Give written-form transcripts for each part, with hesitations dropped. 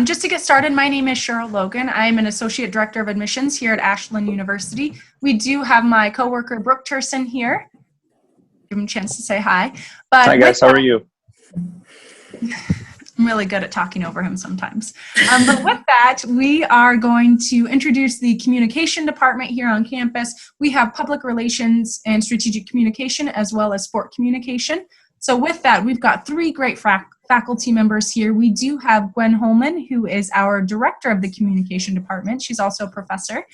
Just to get started, my name is Cheryl Logan. I'm an Associate Director of Admissions here at Ashland University. We do have my coworker, Brooke Turson, here. Give him a chance to say hi. But hi, guys. How are you? I'm really good at talking over him sometimes. But with that, we are going to introduce the communication department here on campus. We have public relations and strategic communication, as well as sport communication. So with that, we've got three great faculty members here. We do have Gwen Holman, who is our director of the communication department. She's also a professor.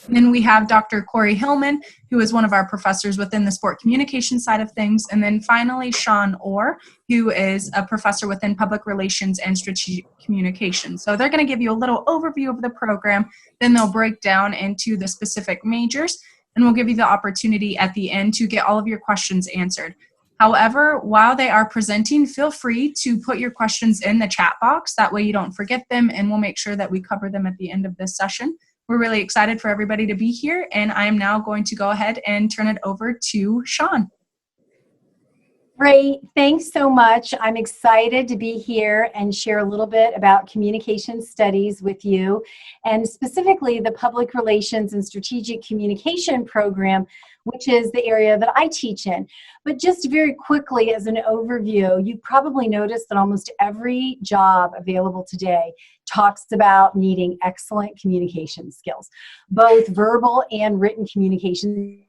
And then we have Dr. Corey Hillman, who is one of our professors within the sport communication side of things. And then finally, Sean Orr, who is a professor within public relations and strategic communication. So they're going to give you a little overview of the program, then they'll break down into the specific majors, and we'll give you the opportunity at the end to get all of your questions answered. However, while they are presenting, feel free to put your questions in the chat box. That way you don't forget them, and we'll make sure that we cover them at the end of this session. We're really excited for everybody to be here, and I am now going to go ahead and turn it over to Sean. Great, thanks so much. I'm excited to be here and share a little bit about communication studies with you, and specifically the public relations and strategic communication program, which is the area that I teach in. But just very quickly as an overview, you probably noticed that almost every job available today talks about needing excellent communication skills, both verbal and written communication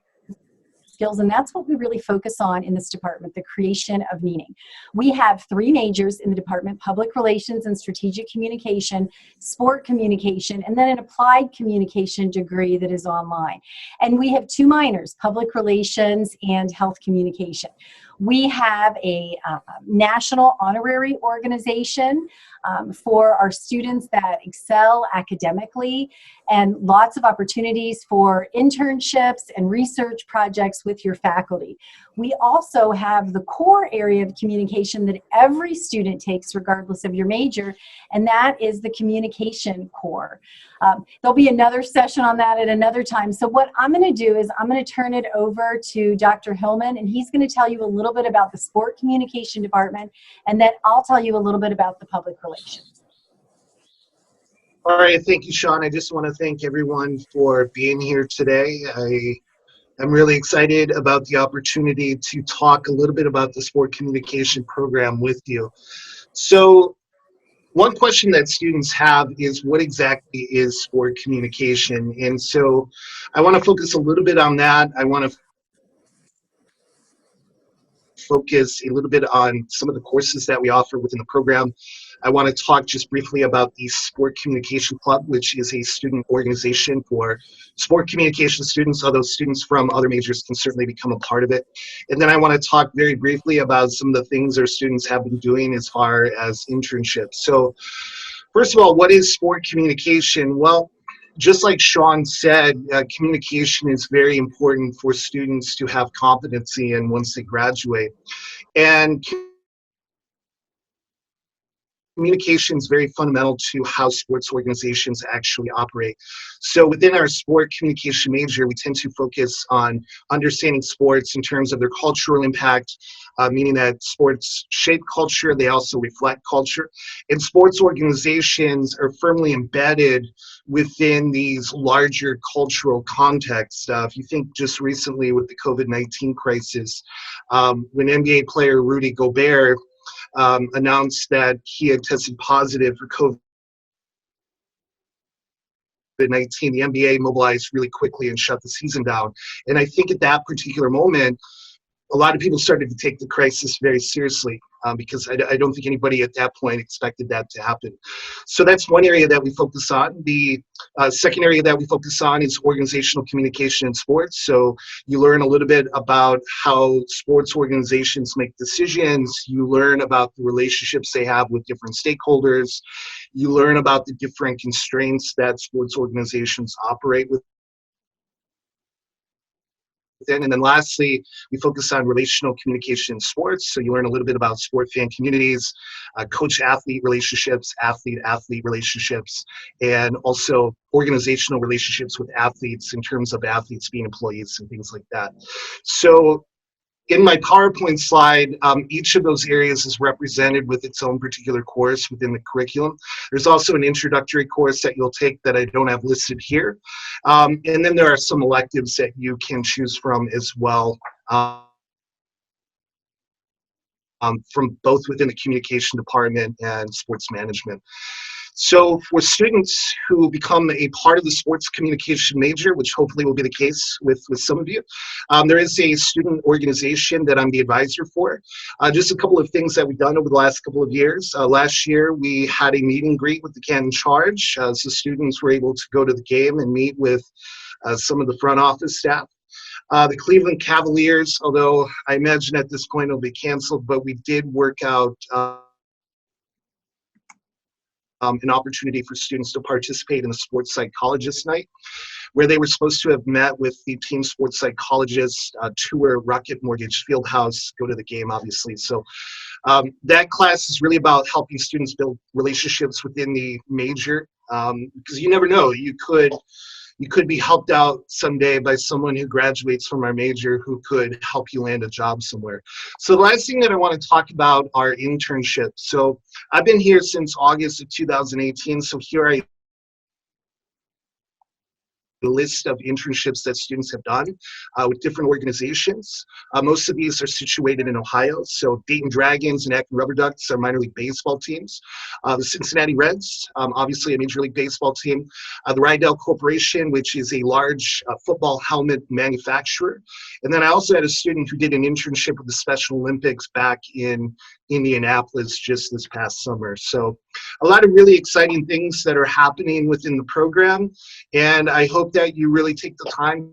skills, and that's what we really focus on in this department, the creation of meaning. We have three majors in the department: public relations and strategic communication, sport communication, and then an applied communication degree that is online. And we have two minors, public relations and health communication. We have a national honorary organization for our students that excel academically, and lots of opportunities for internships and research projects with your faculty. We also have the core area of communication that every student takes regardless of your major, and that is the communication core. There'll be another session on that at another time. So what I'm going to do is I'm going to turn it over to Dr. Hillman, and he's going to tell you a little bit about the sport communication department, and then I'll tell you a little bit about the public relations. All right, thank you, Sean. I just want to thank everyone for being here today. I'm really excited about the opportunity to talk a little bit about the sport communication program with you. So one question that students have is, what exactly is sport communication? And so I want to focus a little bit on that. I want to focus a little bit on some of the courses that we offer within the program. I want to talk just briefly about the Sport Communication Club, which is a student organization for sport communication students, although students from other majors can certainly become a part of it. And then I want to talk very briefly about some of the things our students have been doing as far as internships. So first of all, what is sport communication? Well, just like Sean said, communication is very important for students to have competency in once they graduate. And communication is very fundamental to how sports organizations actually operate. So within our sport communication major, we tend to focus on understanding sports in terms of their cultural impact, meaning that sports shape culture, they also reflect culture. And sports organizations are firmly embedded within these larger cultural contexts. If you think just recently with the COVID-19 crisis, when NBA player Rudy Gobert announced that he had tested positive for COVID-19, the NBA mobilized really quickly and shut the season down. And I think at that particular moment, a lot of people started to take the crisis very seriously because I don't think anybody at that point expected that to happen. So that's one area that we focus on. The second area that we focus on is organizational communication in sports. So you learn a little bit about how sports organizations make decisions. You learn about the relationships they have with different stakeholders. You learn about the different constraints that sports organizations operate with. And then lastly, we focus on relational communication in sports. So you learn a little bit about sport fan communities, coach-athlete relationships, athlete-athlete relationships, and also organizational relationships with athletes in terms of athletes being employees and things like that. So in my PowerPoint slide, each of those areas is represented with its own particular course within the curriculum. There's also an introductory course that you'll take that I don't have listed here. And then there are some electives that you can choose from as well, from both within the communication department and sports management. So for students who become a part of the sports communication major, which hopefully will be the case with some of you, there is a student organization that I'm the advisor for. Just a couple of things that we've done over the last couple of years. Last year, we had a meet and greet with the Canton Charge, so students were able to go to the game and meet with some of the front office staff. The Cleveland Cavaliers, although I imagine at this point it'll be canceled, but we did work out an opportunity for students to participate in the sports psychologist night, where they were supposed to have met with the team sports psychologist, tour Rocket Mortgage Fieldhouse, go to the game, obviously. So that class is really about helping students build relationships within the major, because you never know, you could be helped out someday by someone who graduates from our major who could help you land a job somewhere. So the last thing that I want to talk about are internships. So I've been here since August of 2018. So here I list of internships that students have done with different organizations. Most of these are situated in Ohio. So Dayton Dragons and Akron Rubber Ducks are minor league baseball teams. The Cincinnati Reds, obviously a Major League Baseball team. The Rydell Corporation, which is a large football helmet manufacturer. And then I also had a student who did an internship with the Special Olympics back in Indianapolis just this past summer. So a lot of really exciting things that are happening within the program. And I hope that you really take the time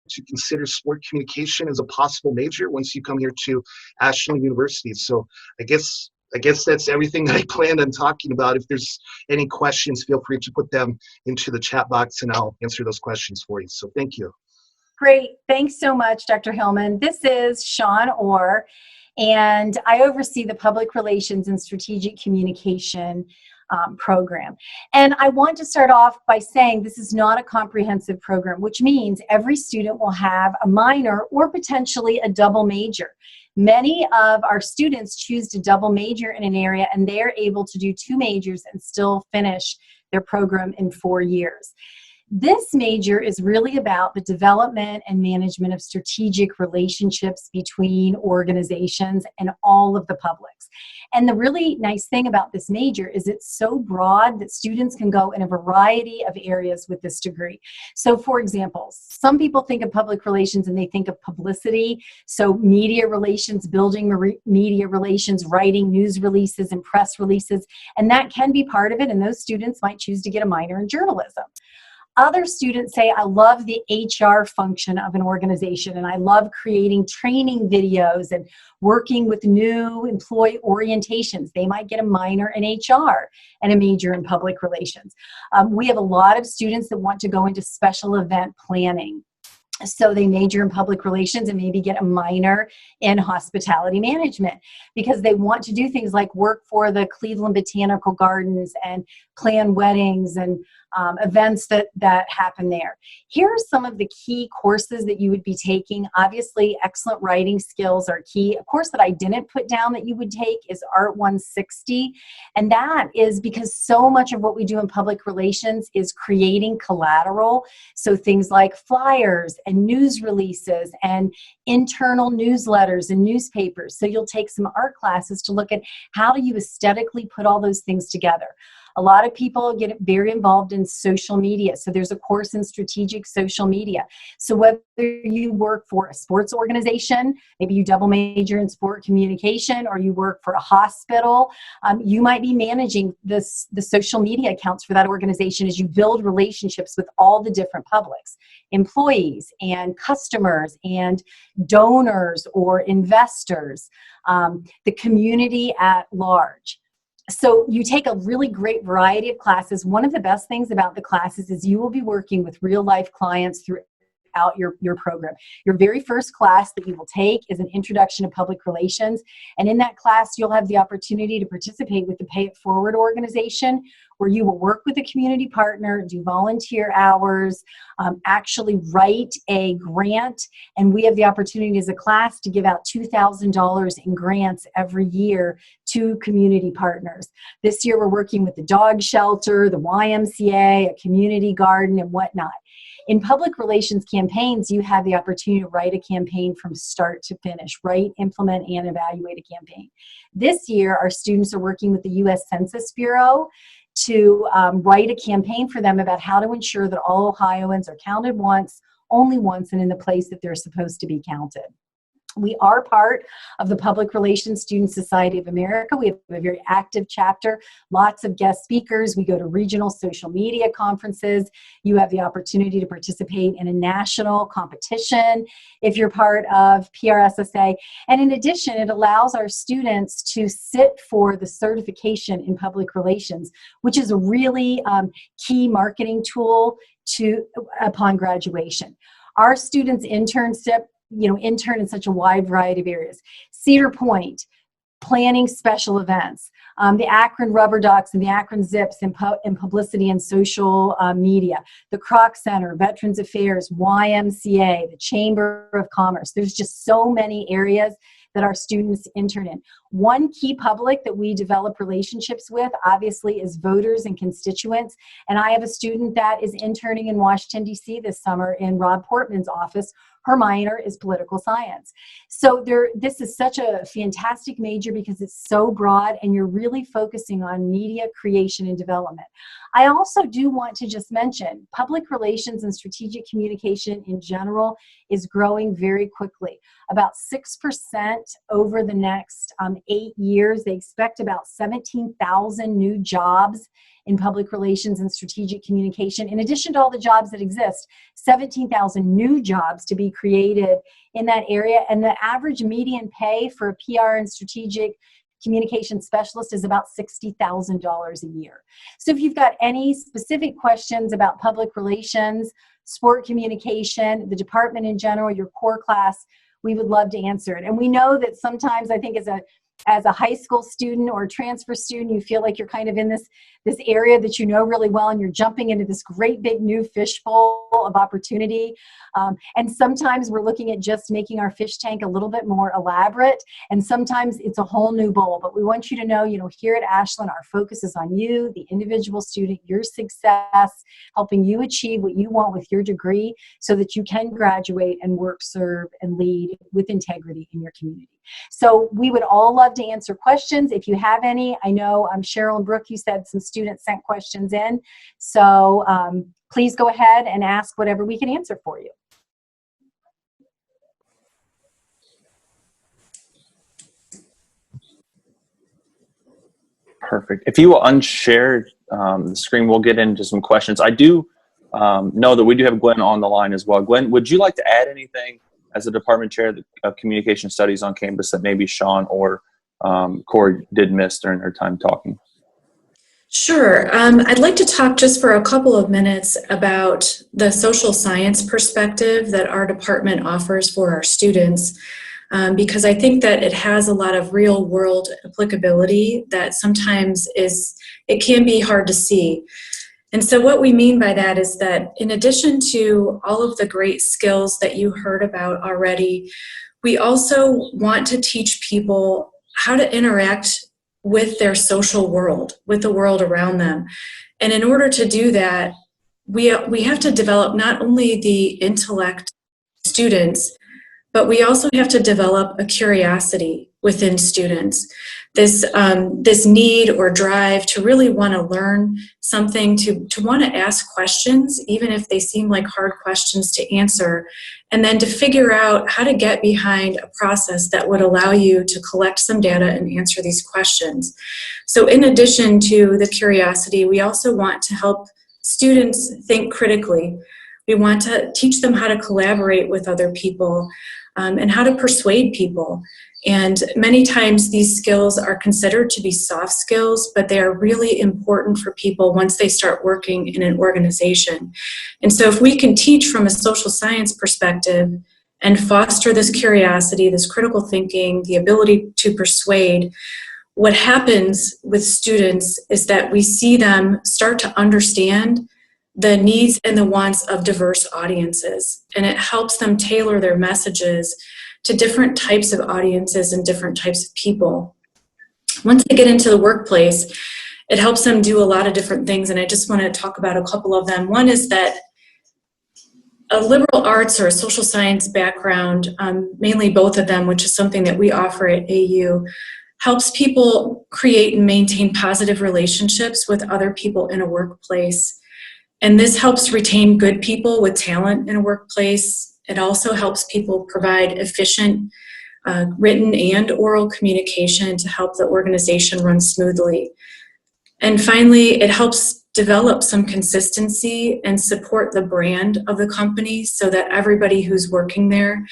to consider sport communication as a possible major once you come here to Ashland University. So I guess that's everything that I planned on talking about. If there's any questions, feel free to put them into the chat box and I'll answer those questions for you. So thank you. Great. Thanks so much, Dr. Hillman. This is Sean Orr, and I oversee the Public Relations and Strategic Communication program. And I want to start off by saying this is not a comprehensive program, which means every student will have a minor or potentially a double major. Many of our students choose to double major in an area and they're able to do 2 majors and still finish their program in 4 years. This major is really about the development and management of strategic relationships between organizations and all of the publics. And the really nice thing about this major is it's so broad that students can go in a variety of areas with this degree. So for example, some people think of public relations and they think of publicity. So media relations, building media relations, writing news releases and press releases, and that can be part of it. And those students might choose to get a minor in journalism. Other students say, I love the HR function of an organization and I love creating training videos and working with new employee orientations. They might get a minor in HR and a major in public relations. We have a lot of students that want to go into special event planning. So they major in public relations and maybe get a minor in hospitality management because they want to do things like work for the Cleveland Botanical Gardens and plan weddings and events that happen there. Here are some of the key courses that you would be taking. Obviously, excellent writing skills are key. A course that I didn't put down that you would take is Art 160. And that is because so much of what we do in public relations is creating collateral. So things like flyers and news releases and internal newsletters and newspapers. So you'll take some art classes to look at how do you aesthetically put all those things together. A lot of people get very involved in social media. So there's a course in strategic social media. So whether you work for a sports organization, maybe you double major in sport communication, or you work for a hospital, you might be managing the social media accounts for that organization as you build relationships with all the different publics, employees and customers and donors or investors, the community at large. So you take a really great variety of classes. One of the best things about the classes is you will be working with real life clients throughout your program. Your very first class that you will take is an introduction to public relations. And in that class, you'll have the opportunity to participate with the Pay It Forward organization, where you will work with a community partner, do volunteer hours, actually write a grant, and we have the opportunity as a class to give out $2,000 in grants every year to community partners. This year we're working with the dog shelter, the YMCA, a community garden, and whatnot. In public relations campaigns, you have the opportunity to write a campaign from start to finish, write, implement, and evaluate a campaign. This year, our students are working with the U.S. Census Bureau to write a campaign for them about how to ensure that all Ohioans are counted once, only once, and in the place that they're supposed to be counted. We are part of the Public Relations Student Society of America. We have a very active chapter, lots of guest speakers. We go to regional social media conferences. You have the opportunity to participate in a national competition if you're part of PRSSA. And in addition, it allows our students to sit for the certification in public relations, which is a really key marketing tool upon graduation. Our students intern in such a wide variety of areas. Cedar Point, planning special events, the Akron Rubber Ducks and the Akron Zips in publicity and social media, the Kroc Center, Veterans Affairs, YMCA, the Chamber of Commerce. There's just so many areas that our students intern in. One key public that we develop relationships with, obviously, is voters and constituents. And I have a student that is interning in Washington, D.C. this summer in Rob Portman's office. Her minor is political science. So this is such a fantastic major because it's so broad and you're really focusing on media creation and development. I also do want to just mention public relations and strategic communication in general is growing very quickly. About 6% over the next 8 years. They expect about 17,000 new jobs in public relations and strategic communication. In addition to all the jobs that exist, 17,000 new jobs to be created in that area. And the average median pay for a PR and strategic communication specialist is about $60,000 a year. So if you've got any specific questions about public relations, sport communication, the department in general, your core class, we would love to answer it. And we know that sometimes, I think as a high school student or a transfer student, you feel like you're kind of in this area that you know really well, and you're jumping into this great big new fishbowl of opportunity. And sometimes we're looking at just making our fish tank a little bit more elaborate, and sometimes it's a whole new bowl. But we want you to know, here at Ashland, our focus is on you, the individual student, your success, helping you achieve what you want with your degree so that you can graduate and work, serve, and lead with integrity in your community. So we would all love to answer questions if you have any. I know Cheryl and Brooke, you said some students sent questions in. So please go ahead and ask whatever we can answer for you. Perfect. If you will unshare the screen, we'll get into some questions. I do know that we do have Glenn on the line as well. Glenn, would you like to add anything as the department chair of communication studies on campus that maybe Sean or Corey did miss during their time talking? Sure. I'd like to talk just for a couple of minutes about the social science perspective that our department offers for our students, because I think that it has a lot of real world applicability that sometimes it can be hard to see. And so what we mean by that is that in addition to all of the great skills that you heard about already, we also want to teach people how to interact with their social world, with the world around them. And in order to do that, we have to develop not only the intellect of students, but we also have to develop a curiosity within students. This need or drive to really want to learn something, to want to ask questions, even if they seem like hard questions to answer, and then to figure out how to get behind a process that would allow you to collect some data and answer these questions. So in addition to the curiosity, we also want to help students think critically. We want to teach them how to collaborate with other people and how to persuade people. And many times these skills are considered to be soft skills, but they are really important for people once they start working in an organization. And so if we can teach from a social science perspective and foster this curiosity, this critical thinking, the ability to persuade, what happens with students is that we see them start to understand the needs and the wants of diverse audiences, and it helps them tailor their messages to different types of audiences and different types of people. Once they get into the workplace, it helps them do a lot of different things, and I just want to talk about a couple of them. One is that a liberal arts or a social science background, mainly both of them, which is something that we offer at AU, helps people create and maintain positive relationships with other people in a workplace. And this helps retain good people with talent in a workplace. It also helps people provide efficient written and oral communication to help the organization run smoothly. And finally, it helps develop some consistency and support the brand of the company so that everybody who's working there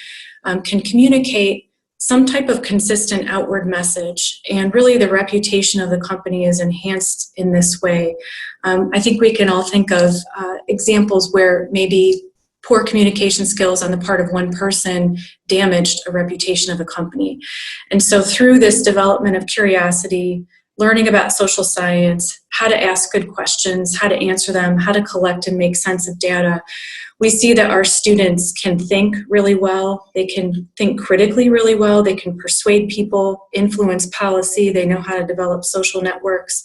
can communicate some type of consistent outward message. And really the reputation of the company is enhanced in this way. I think we can all think of examples where maybe poor communication skills on the part of one person damaged a reputation of the company. And so through this development of curiosity, learning about social science, how to ask good questions, how to answer them, how to collect and make sense of data, we see that our students can think really well, they can think critically really well, they can persuade people, influence policy, they know how to develop social networks,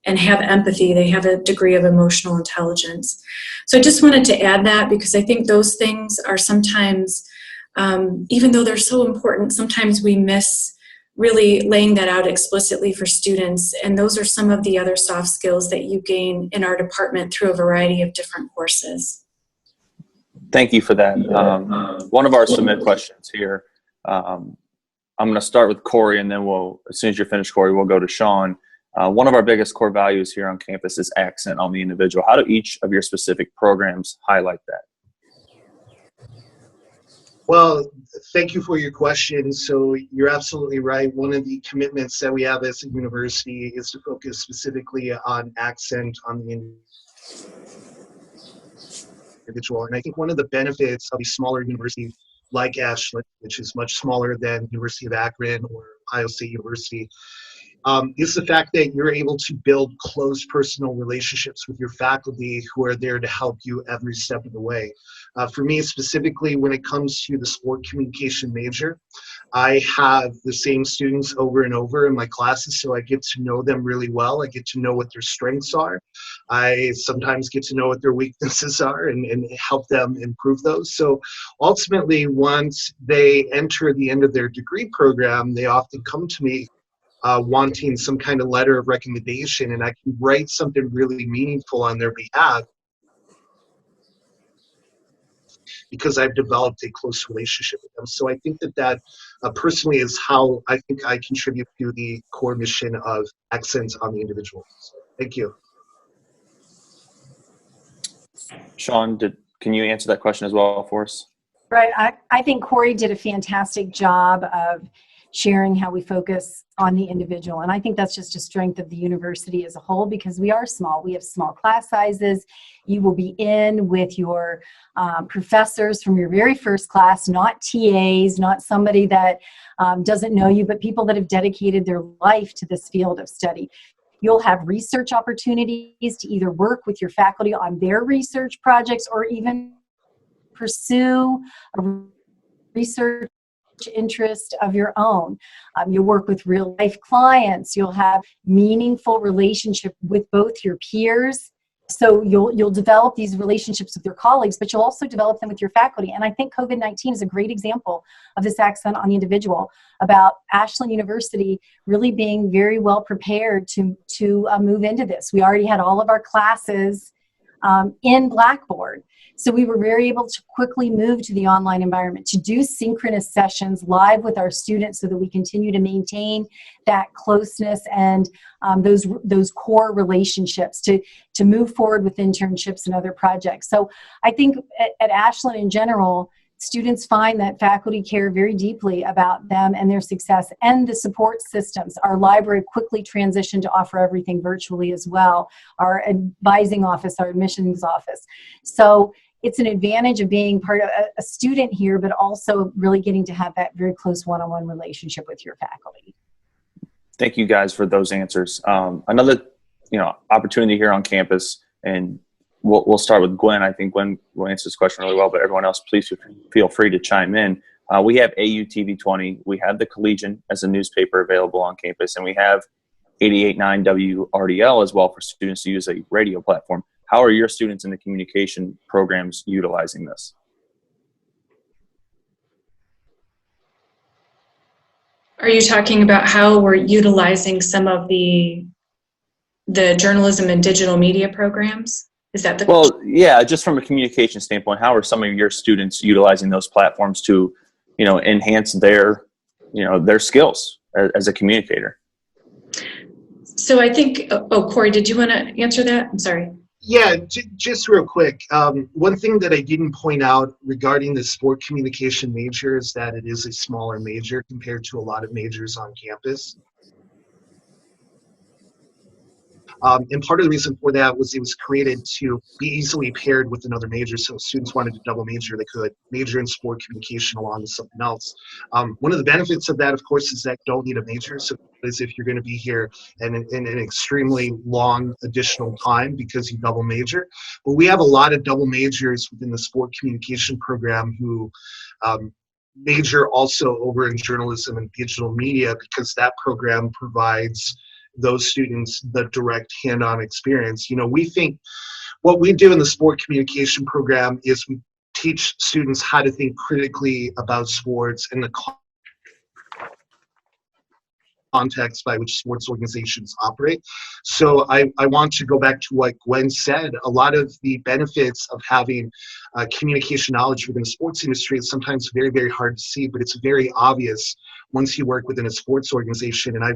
and have empathy. They have a degree of emotional intelligence. So I just wanted to add that because I think those things are sometimes, even though they're so important, sometimes we miss really laying that out explicitly for students. And those are some of the other soft skills that you gain in our department through a variety of different courses. Thank you for that. One of our submit questions here, I'm going to start with Corey, and then as soon as you're finished, Corey, we'll go to Sean. One of our biggest core values here on campus is accent on the individual. How do each of your specific programs highlight that? Well, thank you for your question. So you're absolutely right. One of the commitments that we have as a university is to focus specifically on accent on the individual. And I think one of the benefits of a smaller university like Ashland, which is much smaller than University of Akron or Ohio State University, is the fact that you're able to build close personal relationships with your faculty who are there to help you every step of the way. For me specifically, when it comes to the sport communication major, I have the same students over and over in my classes, so I get to know them really well. I get to know what their strengths are. I sometimes get to know what their weaknesses are and help them improve those. So ultimately, once they enter the end of their degree program, they often come to me wanting some kind of letter of recommendation, and I can write something really meaningful on their behalf because I've developed a close relationship with them. So I think that personally is how I think I contribute to the core mission of accents on the individual. So, thank you. Sean, can you answer that question as well for us? Right. I think Corey did a fantastic job of sharing how we focus on the individual. And I think that's just a strength of the university as a whole because we are small. We have small class sizes. You will be in with your professors from your very first class, not TAs, not somebody that doesn't know you, but people that have dedicated their life to this field of study. You'll have research opportunities to either work with your faculty on their research projects or even pursue a research interest of your own. You'll work with real life clients. You'll have meaningful relationship with both your peers. So you'll develop these relationships with your colleagues, but you'll also develop them with your faculty. And I think COVID-19 is a great example of this accent on the individual, about Ashland University really being very well prepared to move into this. We already had all of our classes in Blackboard. So we were very able to quickly move to the online environment, to do synchronous sessions live with our students so that we continue to maintain that closeness and those core relationships to move forward with internships and other projects. So I think at Ashland in general, students find that faculty care very deeply about them and their success and the support systems. Our library quickly transitioned to offer everything virtually as well, our advising office, our admissions office. So it's an advantage of being part of a student here, but also really getting to have that very close one-on-one relationship with your faculty. Thank you guys for those answers. Another, opportunity here on campus, and we'll start with Gwen. I think Gwen will answer this question really well, but everyone else, please feel free to chime in. We have AUTV 20. We have the Collegian as a newspaper available on campus, and we have 88.9 WRDL as well for students to use a radio platform. How are your students in the communication programs utilizing this? Are you talking about how we're utilizing some of the journalism and digital media programs? Is that the question? Well, yeah, just from a communication standpoint, how are some of your students utilizing those platforms to, enhance their skills as a communicator? So I think, Corey, did you want to answer that? I'm sorry. Yeah, just real quick. One thing that I didn't point out regarding the sport communication major is that it is a smaller major compared to a lot of majors on campus. And part of the reason for that was it was created to be easily paired with another major. So if students wanted to double major, they could major in sport communication along with something else. One of the benefits of that, of course, is that you don't need a major. So as if you're going to be here in an extremely long additional time because you double major. But we have a lot of double majors within the sport communication program who major also over in journalism and digital media because that program provides those students the direct hand-on experience. We think what we do in the sport communication program is we teach students how to think critically about sports and the context by which sports organizations operate. So I want to go back to what Gwen said. A lot of the benefits of having communication knowledge within the sports industry is sometimes very, very hard to see, but it's very obvious once you work within a sports organization. And I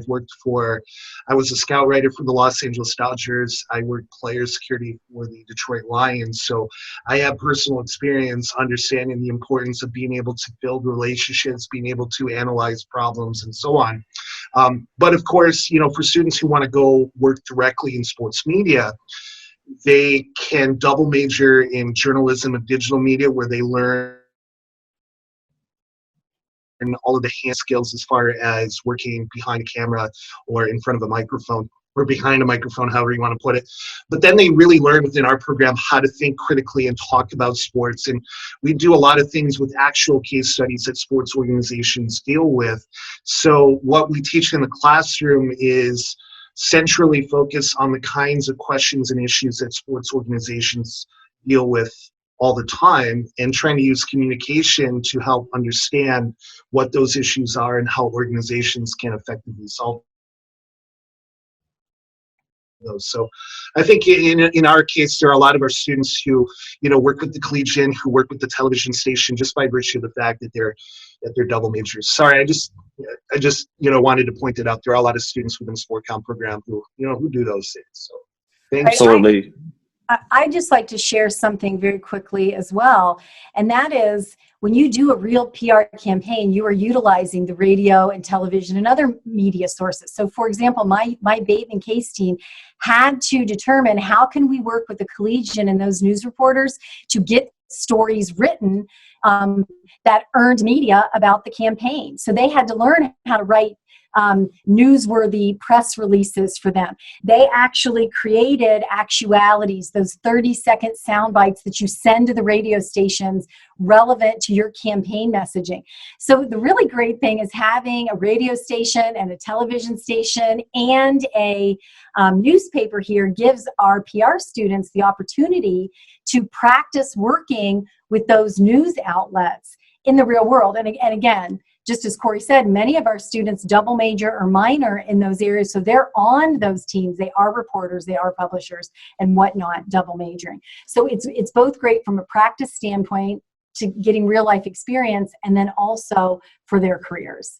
was a scout writer for the Los Angeles Dodgers. I worked player security for the Detroit Lions. So I have personal experience understanding the importance of being able to build relationships, being able to analyze problems and so on. But of course, for students who want to go work directly in sports media, they can double major in journalism and digital media where they learn all of the hand skills as far as working behind a camera or in front of a microphone or behind a microphone, however you want to put it. But then they really learn within our program how to think critically and talk about sports. And we do a lot of things with actual case studies that sports organizations deal with. So what we teach in the classroom is centrally focus on the kinds of questions and issues that sports organizations deal with all the time, and trying to use communication to help understand what those issues are and how organizations can effectively solve those. So I think in our case, there are a lot of our students who, work with the Collegian, who work with the television station just by virtue of the fact that they're double majors. Sorry, I just wanted to point it out. There are a lot of students within the sport comm program who do those things. So thanks. Absolutely. I'd just like to share something very quickly as well, and that is when you do a real PR campaign, you are utilizing the radio and television and other media sources. So for example, my Babe and Case team had to determine how can we work with the Collegian and those news reporters to get stories written that earned media about the campaign. So they had to learn how to write newsworthy press releases for them. They actually created actualities, those 30-second sound bites that you send to the radio stations relevant to your campaign messaging. So the really great thing is having a radio station and a television station and a newspaper here gives our PR students the opportunity to practice working with those news outlets in the real world. And again, just as Corey said, many of our students double major or minor in those areas. So they're on those teams. They are reporters, they are publishers and whatnot, double majoring. So it's both great from a practice standpoint to getting real life experience, and then also for their careers.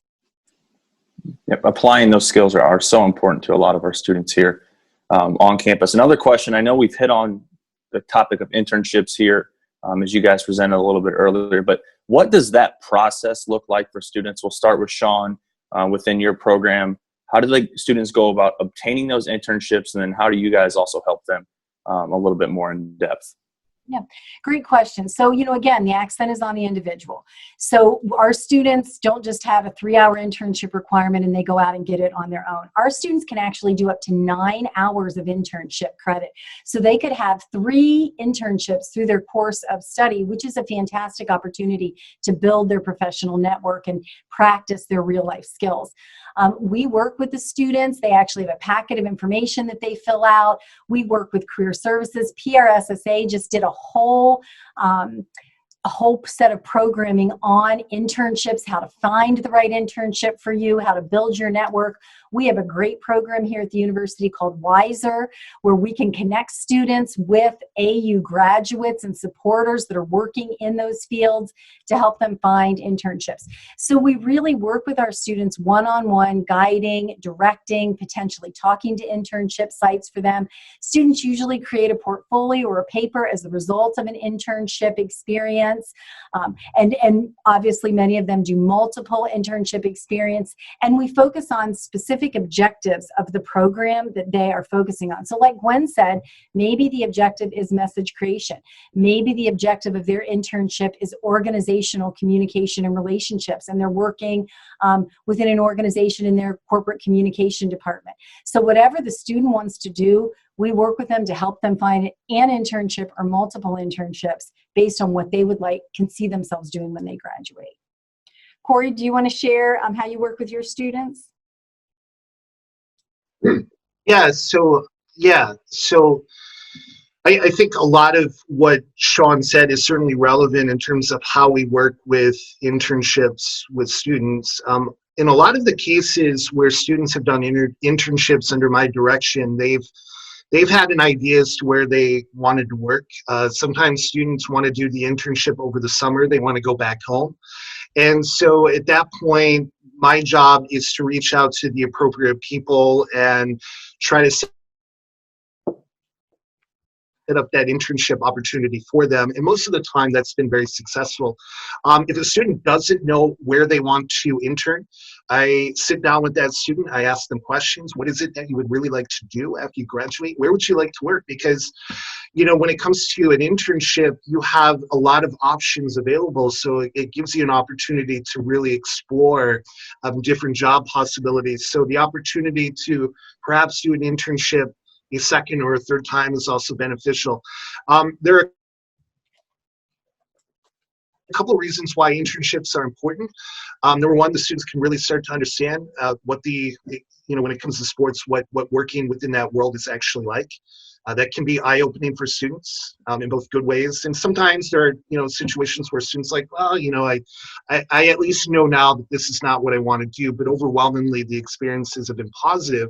Yep, applying those skills are so important to a lot of our students here on campus. Another question, I know we've hit on the topic of internships here as you guys presented a little bit earlier, but what does that process look like for students? We'll start with Sean within your program. How do the students go about obtaining those internships, and then how do you guys also help them a little bit more in depth? Yeah, great question. So, again, the accent is on the individual. So our students don't just have a 3-hour internship requirement and they go out and get it on their own. Our students can actually do up to 9 hours of internship credit. So they could have 3 internships through their course of study, which is a fantastic opportunity to build their professional network and practice their real life skills. We work with the students. They actually have a packet of information that they fill out. We work with career services. PRSSA just did a whole set of programming on internships, how to find the right internship for you, how to build your network. We have a great program here at the university called Wiser, where we can connect students with AU graduates and supporters that are working in those fields to help them find internships. So we really work with our students one-on-one, guiding, directing, potentially talking to internship sites for them. Students usually create a portfolio or a paper as a result of an internship experience. And obviously many of them do multiple internship experience, and we focus on specific objectives of the program that they are focusing on. So like Gwen said, maybe the objective is message creation. Maybe the objective of their internship is organizational communication and relationships, and they're working within an organization in their corporate communication department. So whatever the student wants to do, we work with them to help them find an internship or multiple internships based on what they would can see themselves doing when they graduate. Corey, do you want to share how you work with your students? Yeah, so I think a lot of what Sean said is certainly relevant in terms of how we work with internships with students. In a lot of the cases where students have done internships under my direction, they've had an idea as to where they wanted to work. Sometimes students want to do the internship over the summer. They want to go back home. And so at that point, my job is to reach out to the appropriate people and try to set up that internship opportunity for them. And most of the time that's been very successful. If a student doesn't know where they want to intern, I sit down with that student, I ask them questions. What is it that you would really like to do after you graduate? Where would you like to work? Because, when it comes to an internship, you have a lot of options available. So it gives you an opportunity to really explore different job possibilities. So the opportunity to perhaps do an internship a second or a third time is also beneficial. There are a couple of reasons why internships are important. Number one, the students can really start to understand what when it comes to sports, what working within that world is actually like. That can be eye-opening for students in both good ways. And sometimes there are, situations where students like, well, I at least know now that this is not what I want to do, but overwhelmingly the experiences have been positive.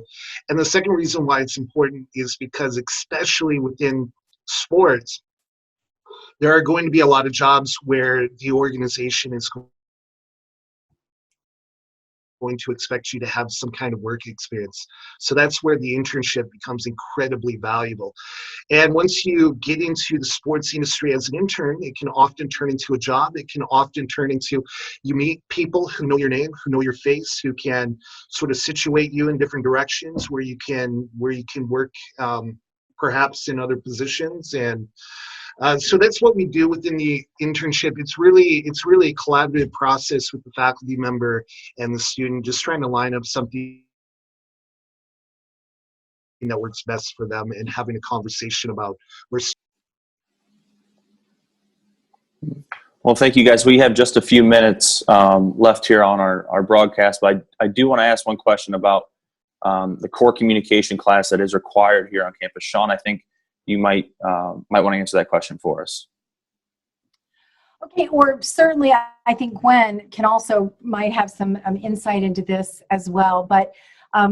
And the second reason why it's important is because especially within sports, there are going to be a lot of jobs where the organization is going to expect you to have some kind of work experience. So that's where the internship becomes incredibly valuable. And once you get into the sports industry as an intern, it can often turn into a job. It can often turn into, you meet people who know your name, who know your face, who can sort of situate you in different directions where you can work perhaps in other positions. And so that's what we do within the internship. It's really a collaborative process with the faculty member and the student, just trying to line up something that works best for them and having a conversation about where. Well, thank you guys. We have just a few minutes left here on our broadcast, but I do want to ask one question about the core communication class that is required here on campus. Sean, I think you might want to answer that question for us. Okay, or certainly I think Gwen might have some insight into this as well, but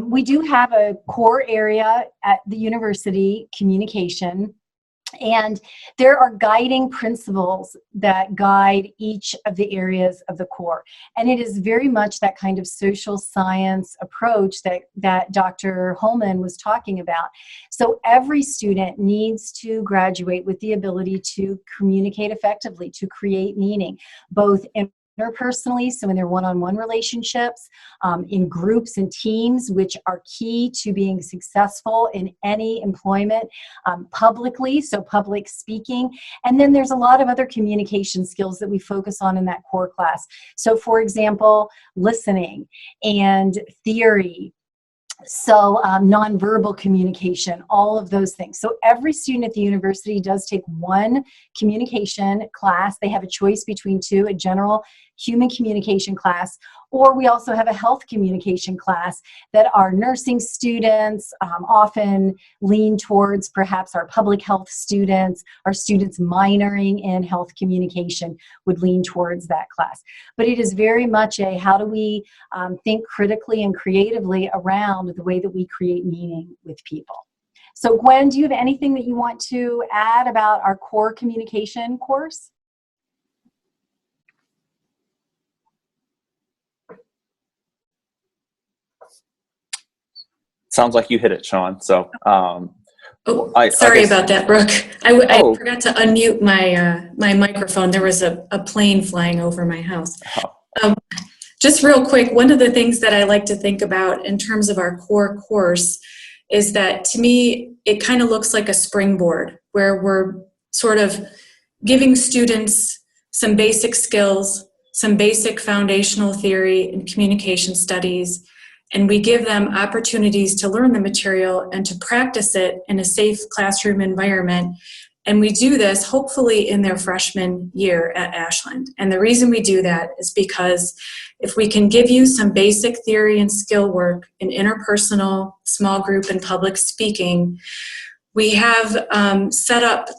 we do have a core area at the university, communication, and there are guiding principles that guide each of the areas of the core. And it is very much that kind of social science approach that Dr. Holman was talking about. So every student needs to graduate with the ability to communicate effectively, to create meaning, both interpersonally, so in their one-on-one relationships, in groups and teams, which are key to being successful in any employment, publicly, so public speaking. And then there's a lot of other communication skills that we focus on in that core class. So for example, listening and theory, so nonverbal communication, all of those things. So every student at the university does take one communication class. They have a choice between two, a general human communication class, or we also have a health communication class that our nursing students often lean towards, perhaps our public health students, our students minoring in health communication would lean towards that class. But it is very much a how do we think critically and creatively around the way that we create meaning with people. So Gwen, do you have anything that you want to add about our core communication course? Sounds like you hit it, Sean. So, sorry about that, Brooke. I forgot to unmute my microphone. There was a plane flying over my house. Just real quick, one of the things that I like to think about in terms of our core course is that, to me, it kind of looks like a springboard where we're sort of giving students some basic skills, some basic foundational theory in communication studies, and we give them opportunities to learn the material and to practice it in a safe classroom environment. And we do this hopefully in their freshman year at Ashland. And the reason we do that is because if we can give you some basic theory and skill work in interpersonal, small group, and public speaking, we have set up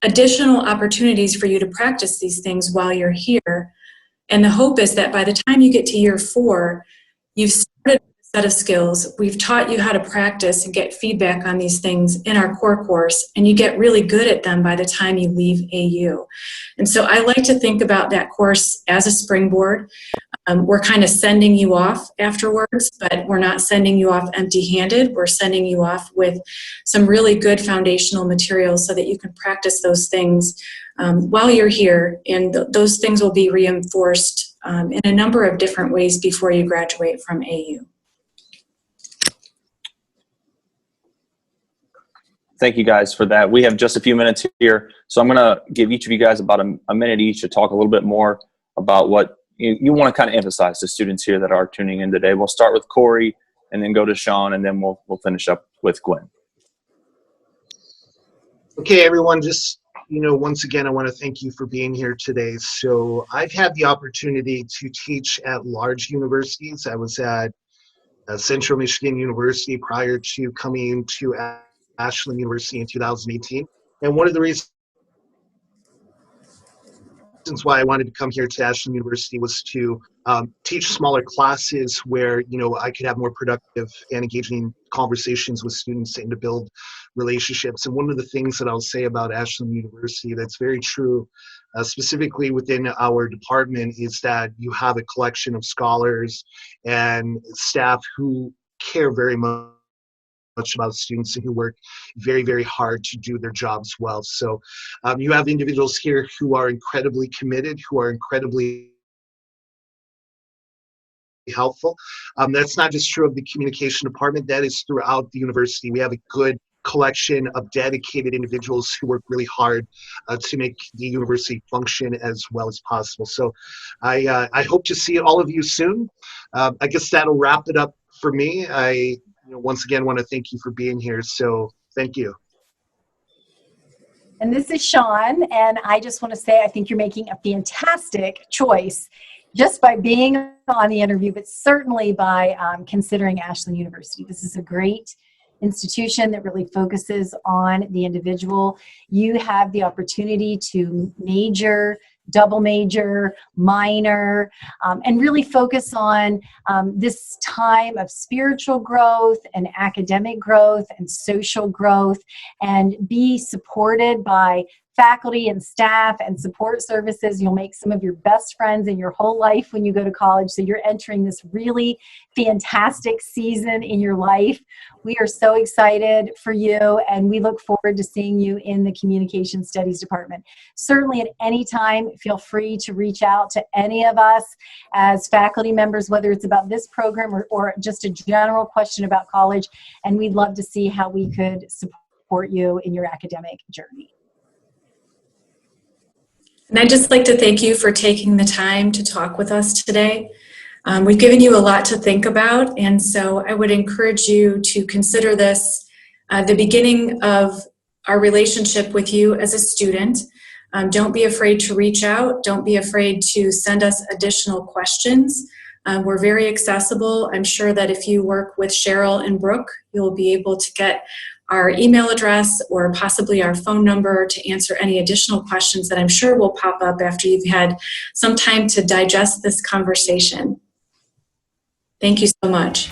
additional opportunities for you to practice these things while you're here. And the hope is that by the time you get to year 4, you've started a set of skills. We've taught you how to practice and get feedback on these things in our core course, and you get really good at them by the time you leave AU. And so I like to think about that course as a springboard. We're kind of sending you off afterwards, but we're not sending you off empty-handed. We're sending you off with some really good foundational materials so that you can practice those things while you're here, and those things will be reinforced in a number of different ways before you graduate from AU. Thank you guys for that. We have just a few minutes here, so I'm going to give each of you guys about a minute each to talk a little bit more about what you want to kind of emphasize to students here that are tuning in today. We'll start with Corey and then go to Sean, and then we'll finish up with Gwen. Okay, everyone, just, once again, I want to thank you for being here today. So I've had the opportunity to teach at large universities. I was at Central Michigan University prior to coming to Ashland University in 2018. And one of the reasons why I wanted to come here to Ashland University was to teach smaller classes where, I could have more productive and engaging conversations with students and to build relationships. And one of the things that I'll say about Ashland University that's very true, specifically within our department, is that you have a collection of scholars and staff who care very much about students and who work very, very hard to do their jobs well. So you have individuals here who are incredibly committed, who are incredibly helpful. That's not just true of the communication department, that is throughout the university. We have a good collection of dedicated individuals who work really hard to make the university function as well as possible. So I hope to see all of you soon. I guess that'll wrap it up for me. I once again want to thank you for being here. So thank you. And this is Sean, and I just want to say I think you're making a fantastic choice just by being on the interview, but certainly by considering Ashland University. This is a great institution that really focuses on the individual. You have the opportunity to major double major, minor, and really focus on this time of spiritual growth and academic growth and social growth, and be supported by faculty and staff and support services. You'll make some of your best friends in your whole life when you go to college. So you're entering this really fantastic season in your life. We are so excited for you, and we look forward to seeing you in the Communication Studies Department. Certainly at any time, feel free to reach out to any of us as faculty members, whether it's about this program or just a general question about college, and we'd love to see how we could support you in your academic journey. And I'd just like to thank you for taking the time to talk with us today. We've given you a lot to think about, and so I would encourage you to consider this the beginning of our relationship with you as a student. Don't be afraid to reach out. Don't be afraid to send us additional questions. We're very accessible. I'm sure that if you work with Cheryl and Brooke, you'll be able to get our email address or possibly our phone number to answer any additional questions that I'm sure will pop up after you've had some time to digest this conversation. Thank you so much.